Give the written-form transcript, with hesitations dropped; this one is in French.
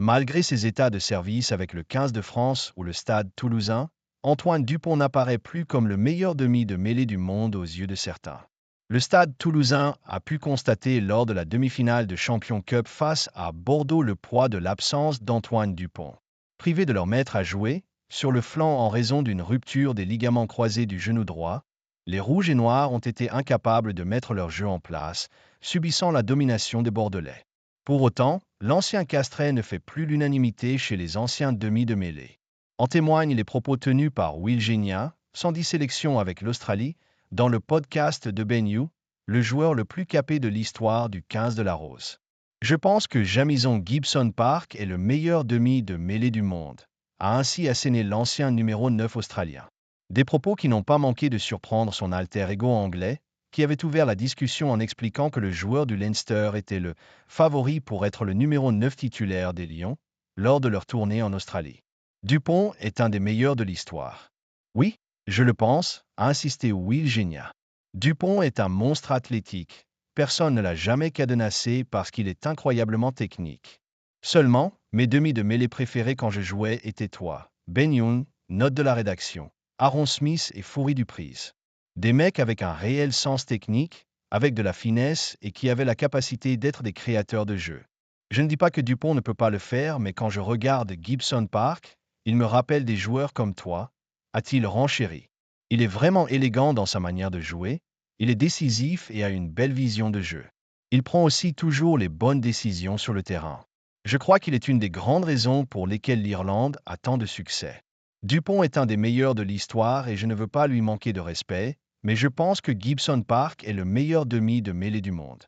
Malgré ses états de service avec le 15 de France ou le Stade toulousain, Antoine Dupont n'apparaît plus comme le meilleur demi de mêlée du monde aux yeux de certains. Le Stade toulousain a pu constater lors de la demi-finale de Champions Cup face à Bordeaux le poids de l'absence d'Antoine Dupont. Privés de leur maître à jouer, sur le flanc en raison d'une rupture des ligaments croisés du genou droit, les Rouges et Noirs ont été incapables de mettre leur jeu en place, subissant la domination des Bordelais. Pour autant, l'ancien Castrais ne fait plus l'unanimité chez les anciens demi de mêlée. En témoignent les propos tenus par Will Genia, sans dissélection avec l'Australie, dans le podcast de Ben Yu, le joueur le plus capé de l'histoire du 15 de la Rose. Je pense que Jamison Gibson Park est le meilleur demi de mêlée du monde, a ainsi asséné l'ancien numéro 9 australien. Des propos qui n'ont pas manqué de surprendre son alter ego anglais, qui avait ouvert la discussion en expliquant que le joueur du Leinster était le favori pour être le numéro 9 titulaire des Lions lors de leur tournée en Australie. Dupont est un des meilleurs de l'histoire. Oui, je le pense, a insisté Will Genia. Dupont est un monstre athlétique. Personne ne l'a jamais cadenassé parce qu'il est incroyablement technique. Seulement, mes demi de mêlée préférés quand je jouais étaient toi, Ben Young, note de la rédaction, Aaron Smith et Foury Duprise. Des mecs avec un réel sens technique, avec de la finesse et qui avaient la capacité d'être des créateurs de jeu. Je ne dis pas que Dupont ne peut pas le faire, mais quand je regarde Gibson Park, il me rappelle des joueurs comme toi, a-t-il renchéri. Il est vraiment élégant dans sa manière de jouer, il est décisif et a une belle vision de jeu. Il prend aussi toujours les bonnes décisions sur le terrain. Je crois qu'il est une des grandes raisons pour lesquelles l'Irlande a tant de succès. Dupont est un des meilleurs de l'histoire et je ne veux pas lui manquer de respect, mais je pense que Gibson Park est le meilleur demi de mêlée du monde.